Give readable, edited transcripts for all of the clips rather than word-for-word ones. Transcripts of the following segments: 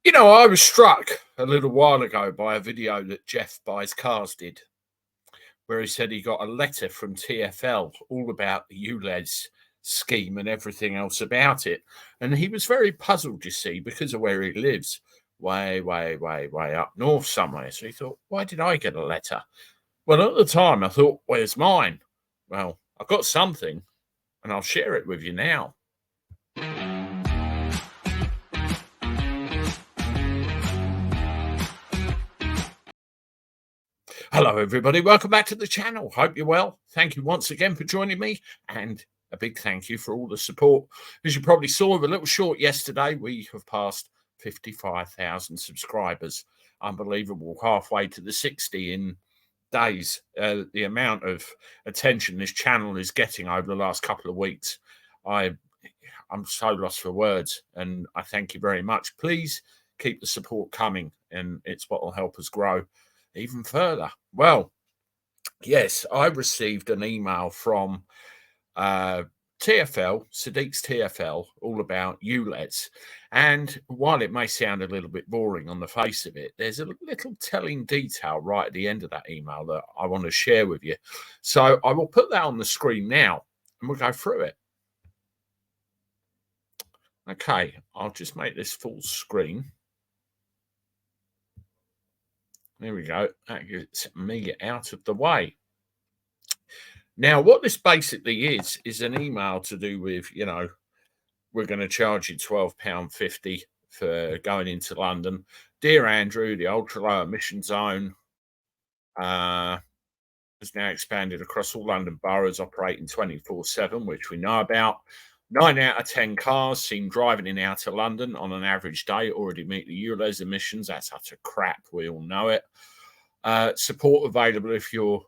You know, I was struck a little while ago by a video that Jeff Buys Cars did, where he said he got a letter from TFL all about the ULEZ scheme and everything else about it. And he was very puzzled, you see, because of where he lives, way up north somewhere. So he thought, why did I get a letter? Well, at the time, I thought, where's mine? Well, I've got something, and I'll share it with you now. Hello, everybody. Welcome back to the channel. Hope you're well. Thank you once again for joining me, and a big thank you for all the support. As you probably saw with a little short yesterday, we have passed 55,000 subscribers. Unbelievable. Halfway to the 60 in days. The amount of attention this channel is getting over the last couple of weeks, I'm so lost for words, and I thank you very much. Please keep the support coming, and it's what will help us grow even further. Well, yes, I received an email from TFL, Sadiq's TFL, all about ULEZ. And while it may sound a little bit boring on the face of it, there's a little telling detail right at the end of that email that I want to share with you. So I will put that on the screen now, and we'll go through it. Okay, I'll just make this full screen. There we go. That gets me out of the way. Now, what this basically is an email to do with, you know, we're going to charge you £12.50 for going into London. Dear Andrew, the ultra low emission zone has now expanded across all London boroughs, operating 24/7, which we know about. 9 out of 10 cars seen driving in outer London on an average day already meet the ULEZ emissions. That's utter crap. We all know it. Support available if your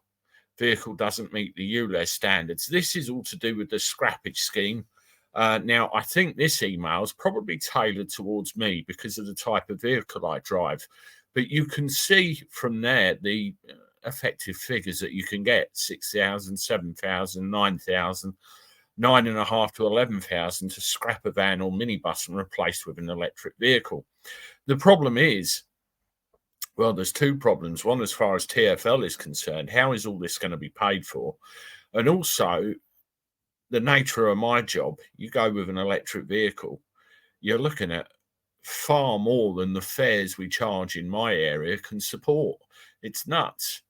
vehicle doesn't meet the ULEZ standards. This is all to do with the scrappage scheme. Now, I think this email is probably tailored towards me because of the type of vehicle I drive. But you can see from there the effective figures that you can get: 6,000, 7,000, 9,000. 9,500 to 11,000 to scrap a van or minibus and replace with an electric vehicle. The problem is, well, there's two problems. One, as far as TFL is concerned, how is all this going to be paid for? And also, the nature of my job, you go with an electric vehicle, you're looking at far more than the fares we charge in my area can support. It's nuts.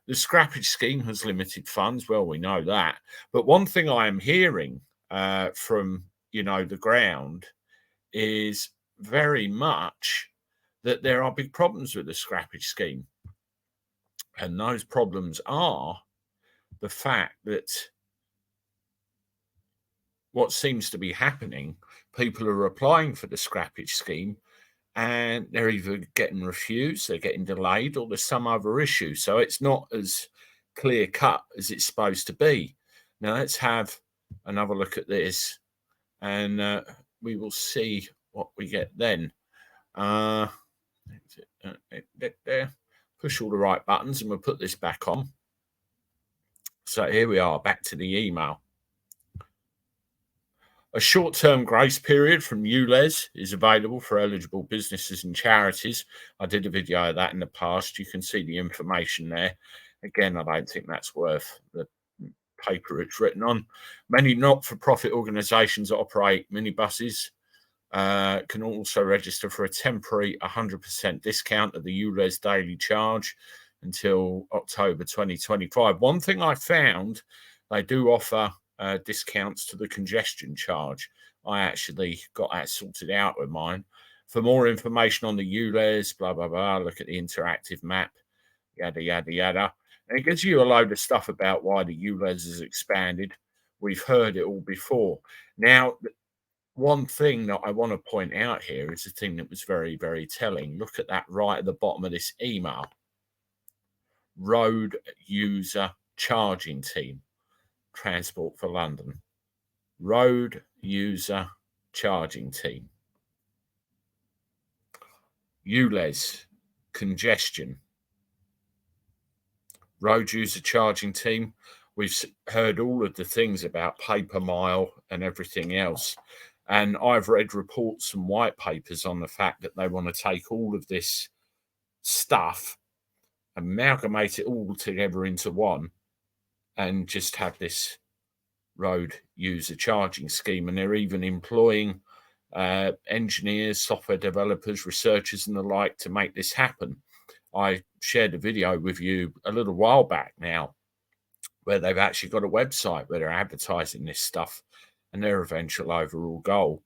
The scrappage scheme has limited funds. Well, we know that. But one thing I am hearing from, you know, the ground is very much that there are big problems with the scrappage scheme. And those problems are the fact that what seems to be happening, people are applying for the scrappage scheme and they're either getting refused, they're getting delayed, or there's some other issue. So it's not as clear cut as it's supposed to be. Now let's have another look at this, and we will see what we get then. There. Push all the right buttons, and we'll put this back on. So here we are, back to the email. A short-term grace period from ULEZ is available for eligible businesses and charities. I did a video of that in the past. You can see the information there. Again, I don't think that's worth the paper it's written on. Many not-for-profit organisations that operate minibuses can also register for a temporary 100% discount of the ULEZ daily charge until October 2025. One thing I found, they do offer discounts to the congestion charge. I actually got that sorted out with mine. For more information on the ULEZ, blah, blah, blah, look at the interactive map, yada, yada, yada. And it gives you a load of stuff about why the ULEZ has expanded. We've heard it all before. Now, one thing that I want to point out here is the thing that was very, very telling. Look at that right at the bottom of this email. Road User Charging Team. Transport for London. Road User Charging Team. ULEZ, congestion. Road User Charging Team. We've heard all of the things about pay per mile and everything else. And I've read reports and white papers on the fact that they want to take all of this stuff, amalgamate it all together into one, and just have this road user charging scheme. And they're even employing engineers, software developers, researchers, and the like to make this happen. I shared a video with you a little while back now where they've actually got a website where they're advertising this stuff and their eventual overall goal.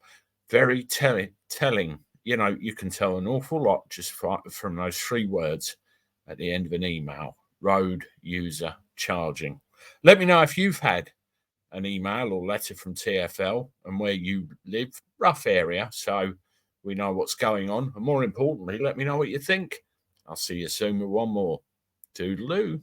Very telling. You know, you can tell an awful lot just from those 3 words at the end of an email: road user charging. Let me know if you've had an email or letter from TFL and where you live, rough area, so we know what's going on. And more importantly, let me know what you think. I'll see you soon with one more. Toodaloo.